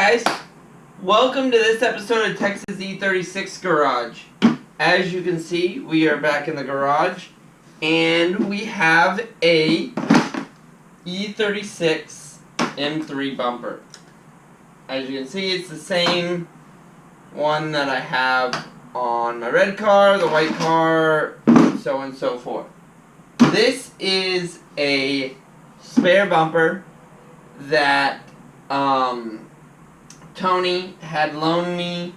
guys, welcome to this episode of Texas E36 Garage. As you can see, we are back in the garage, and we have a E36 M3 bumper. As you can see, it's the same one that I have on my red car, the white car, so on and so forth. This is a spare bumper that Tony had loaned me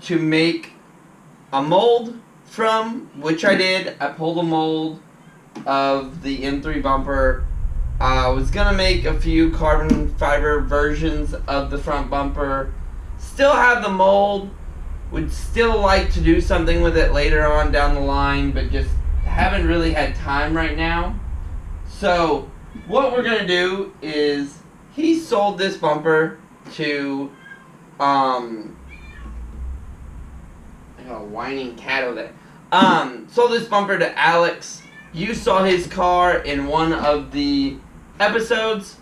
to make a mold from, which I did. I pulled a mold of the M3 bumper. I was gonna make a few carbon fiber versions of the front bumper. Still have the mold. Would still like to do something with it later on down the line, but just haven't really had time right now. So what we're gonna do is, he sold this bumper to I got a whining cat over there. Sold this bumper to Alex. You saw his car in one of the episodes.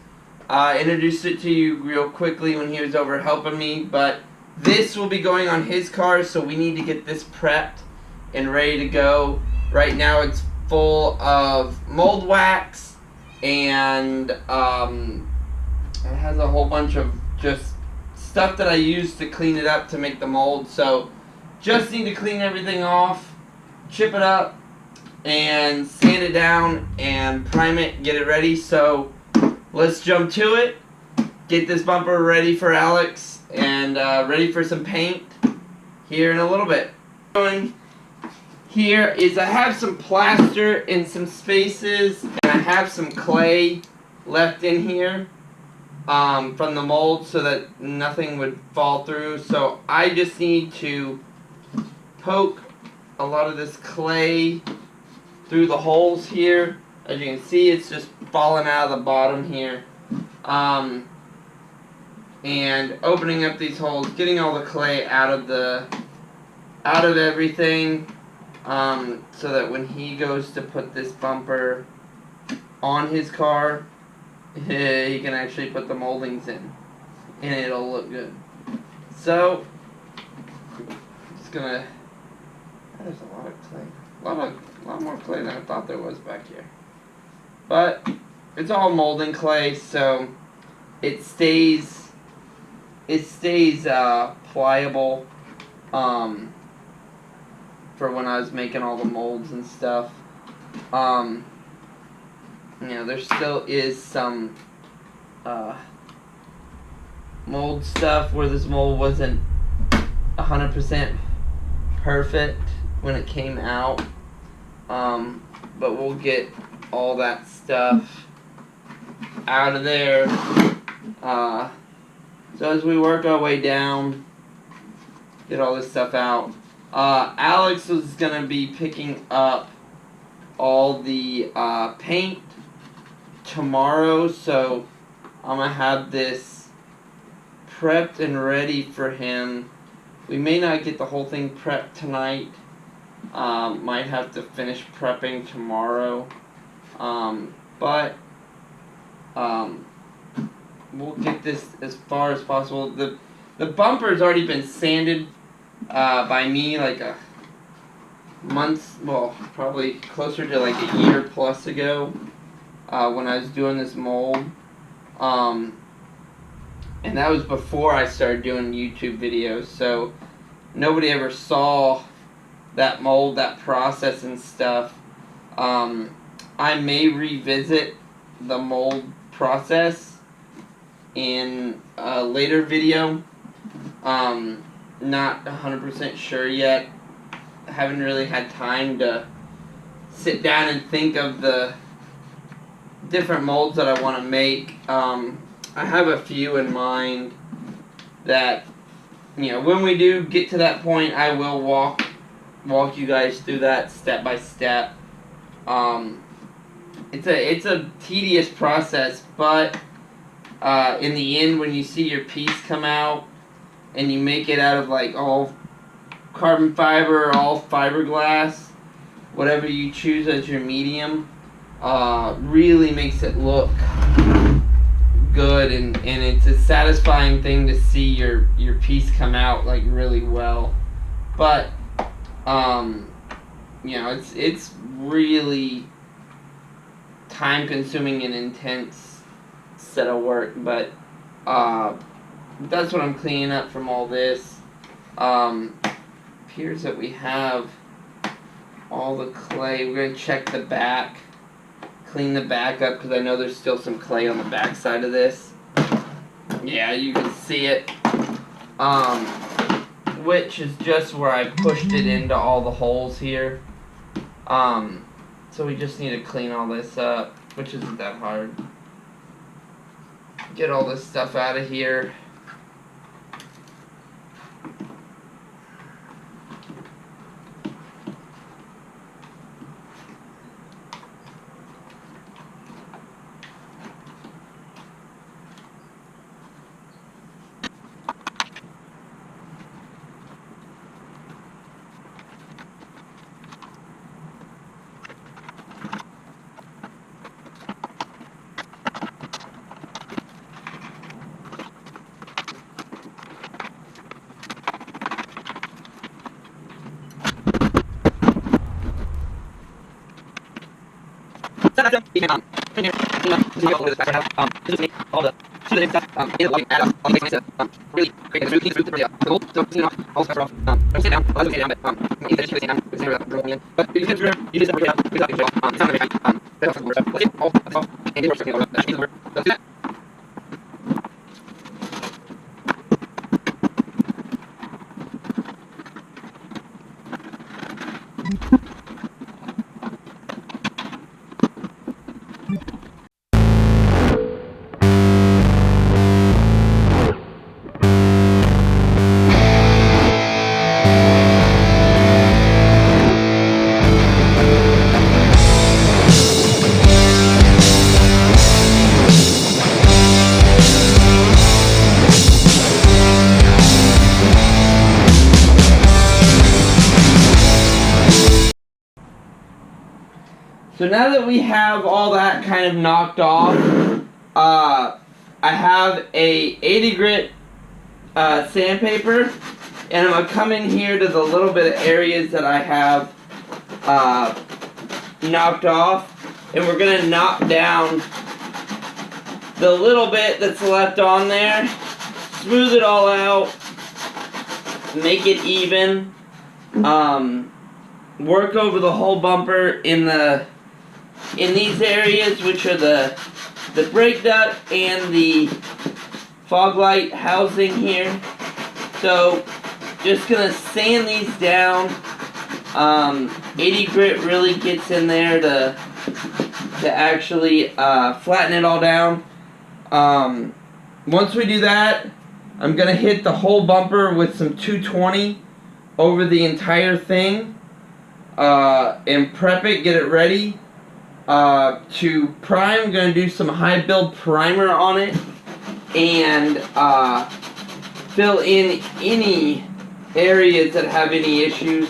Introduced it to you real quickly when he was over helping me, but this will be going on his car, so we need to get this prepped and ready to go. Right now it's full of mold wax, and it has a whole bunch of just stuff that I use to clean it up to make the mold. So just need to clean everything off, chip it up, and sand it down and prime it, get it ready. So let's jump to it, get this bumper ready for Alex, and ready for some paint here in a little bit. Here is, I have some plaster in some spaces, and I have some clay left in here from the mold so that nothing would fall through. So I just need to poke a lot of this clay through the holes here. As you can see, it's just falling out of the bottom here. And opening up these holes, getting all the clay out of everything, so that when he goes to put this bumper on his car, he can actually put the moldings in, and it'll look good. So, just gonna. There's a lot of clay, a lot more clay than I thought there was back here. But it's all molding clay, so it stays pliable. For when I was making all the molds and stuff. You know, there still is some mold stuff where this mold wasn't 100% perfect when it came out. But we'll get all that stuff out of there. So as we work our way down, get all this stuff out. Alex was going to be picking up all the paint tomorrow, so I'm going to have this prepped and ready for him. We may not get the whole thing prepped tonight. Might have to finish prepping tomorrow. But we'll get this as far as possible. The bumper's already been sanded by me like a month, well, probably closer to like a year plus ago, when I was doing this mold. And that was before I started doing YouTube videos, so nobody ever saw that mold, that process and stuff. I may revisit the mold process in a later video. Not 100% sure yet. I haven't really had time to sit down and think of the different molds that I want to make. I have a few in mind that, you know, when we do get to that point, I will walk you guys through that step by step. It's a tedious process, but in the end, when you see your piece come out and you make it out of like all carbon fiber, all fiberglass, whatever you choose as your medium, really makes it look good, and it's a satisfying thing to see your piece come out like really well. But you know, it's really time consuming and intense set of work, but that's what I'm cleaning up from all this. Appears that we have all the clay. We're gonna check the back, clean the back up, because I know there's still some clay on the back side of this. Yeah, you can see it. Which is just where I pushed it into all the holes here. So we just need to clean all this up, which isn't that hard. Get all this stuff out of here. So now that we have all that kind of knocked off, I have a 80 grit sandpaper, and I'm going to come in here to the little bit of areas that I have knocked off, and we're going to knock down the little bit that's left on there, smooth it all out, make it even, work over the whole bumper in these areas, which are the brake duct and the fog light housing here. So just gonna sand these down. 80 grit really gets in there to actually flatten it all down. Once we do that, I'm gonna hit the whole bumper with some 220 over the entire thing, and prep it, get it ready. To prime, I'm going to do some high build primer on it, and fill in any areas that have any issues,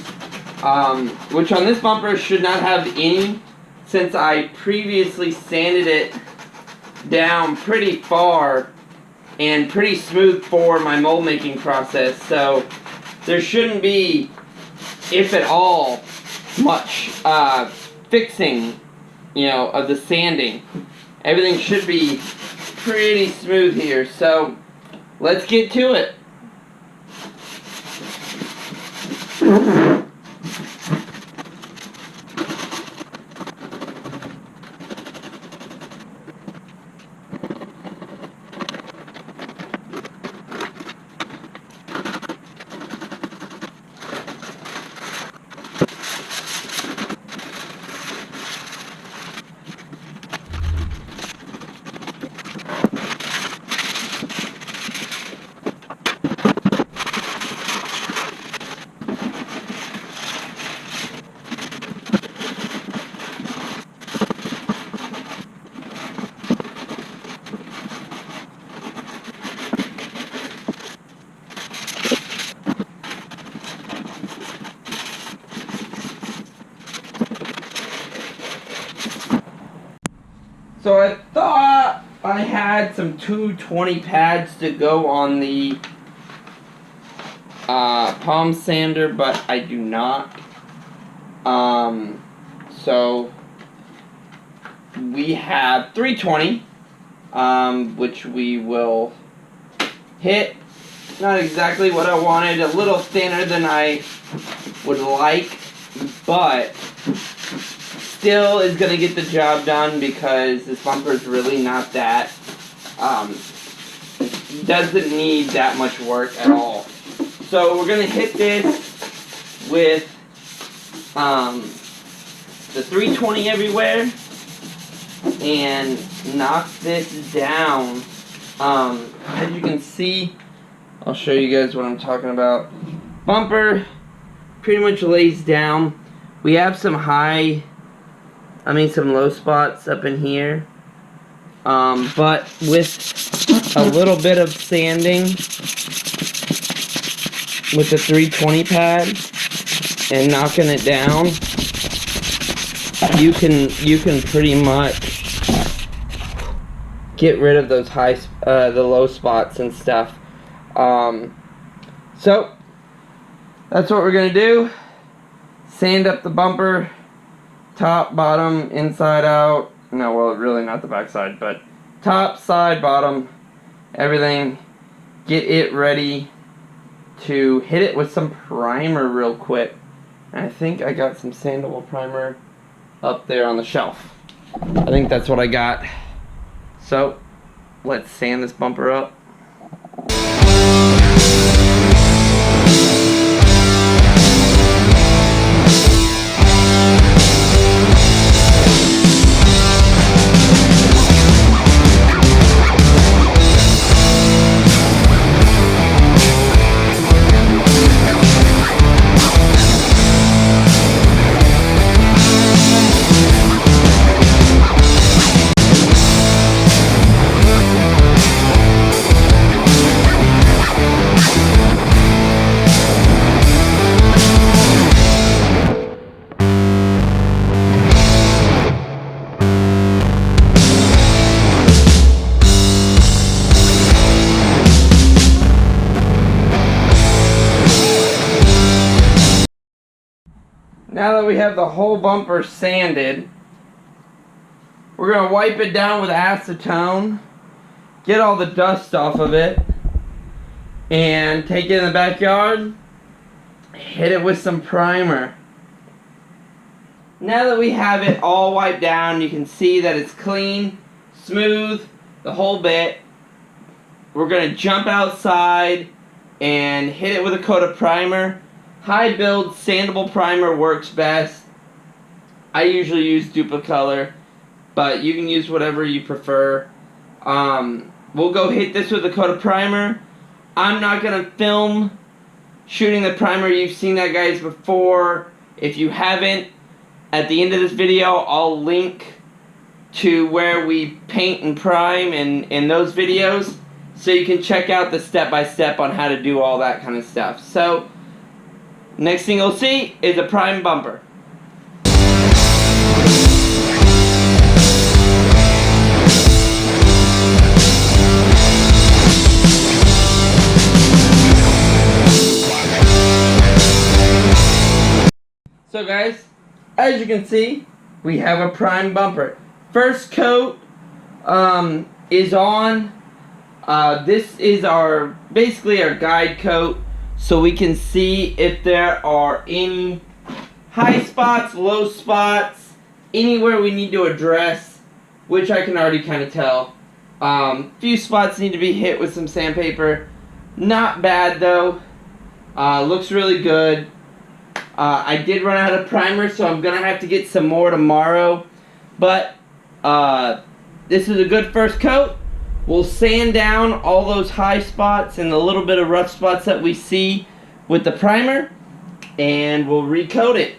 which on this bumper should not have any, since I previously sanded it down pretty far and pretty smooth for my mold making process. So there shouldn't be, if at all, much fixing, you know, of the sanding. Everything should be pretty smooth here. So let's get to it. So I thought I had some 220 pads to go on the palm sander, but I do not. So we have 320, which we will hit. Not exactly what I wanted, a little thinner than I would like, but still is going to get the job done because this bumper is really not that, doesn't need that much work at all. So we're going to hit this with the 320 everywhere and knock this down. As you can see, I'll show you guys what I'm talking about. Bumper pretty much lays down. We have some some low spots up in here. But with a little bit of sanding with the 320 pad and knocking it down, you can pretty much get rid of those the low spots and stuff. So that's what we're gonna do. Sand up the bumper, top, bottom, inside out. No, well, really not the back side, but top, side, bottom, everything. Get it ready to hit it with some primer real quick. And I think I got some sandable primer up there on the shelf. I think that's what I got. So let's sand this bumper up. Now that we have the whole bumper sanded, we're going to wipe it down with acetone, get all the dust off of it, and take it in the backyard, hit it with some primer. Now that we have it all wiped down, you can see that it's clean, smooth, the whole bit. We're going to jump outside and hit it with a coat of primer. High build sandable primer works best. I usually use Duplicolor, but you can use whatever you prefer. We'll go hit this with a coat of primer. I'm not going to film shooting the primer. You've seen that, guys, before. If you haven't, at the end of this video, I'll link to where we paint and prime in those videos, so you can check out the step-by-step on how to do all that kind of stuff. So next thing you'll see is a prime bumper. So guys, as you can see, we have a prime bumper. First coat is on. This is basically our guide coat, so we can see if there are any high spots, low spots, anywhere we need to address, which I can already kind of tell. Few spots need to be hit with some sandpaper. Not bad though. Looks really good. I did run out of primer, so I'm gonna have to get some more tomorrow. But this is a good first coat. We'll sand down all those high spots and the little bit of rough spots that we see with the primer, and we'll recoat it.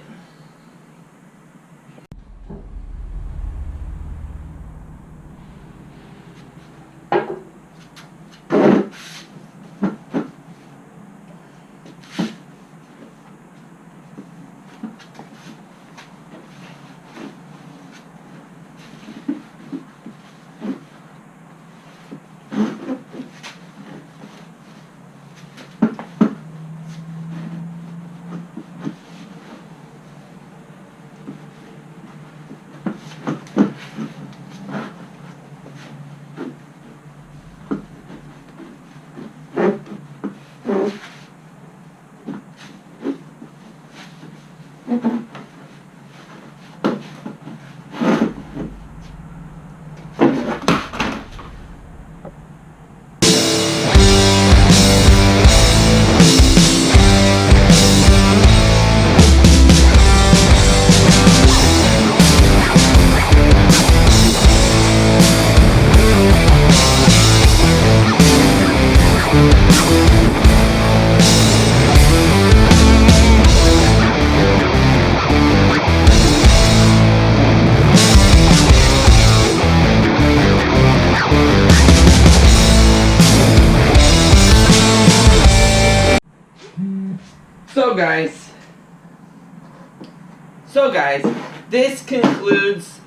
So guys, this concludes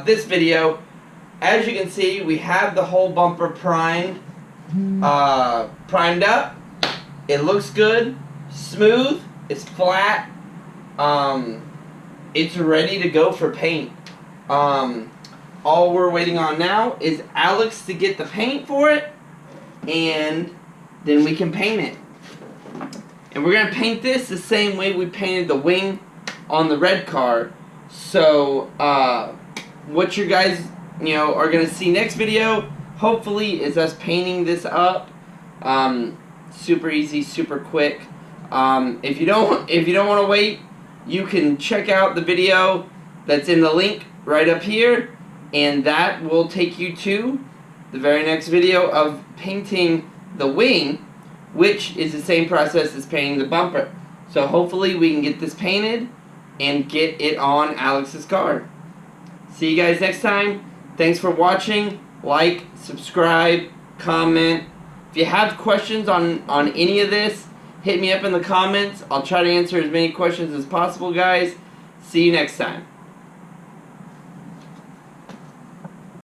this video. As you can see, we have the whole bumper primed up. It looks good, smooth, it's flat. It's ready to go for paint. All we're waiting on now is Alex to get the paint for it, and then we can paint it. And we're gonna paint this the same way we painted the wing on the red car. So what you guys are gonna see next video, hopefully, is us painting this up. Super easy, super quick. If you don't want to wait, you can check out the video that's in the link right up here, and that will take you to the very next video of painting the wing, which is the same process as painting the bumper. So hopefully we can get this painted and get it on Alex's car. See you guys next time. Thanks for watching. Like, subscribe, comment. If you have questions on any of this, hit me up in the comments. I'll try to answer as many questions as possible, guys. See you next time.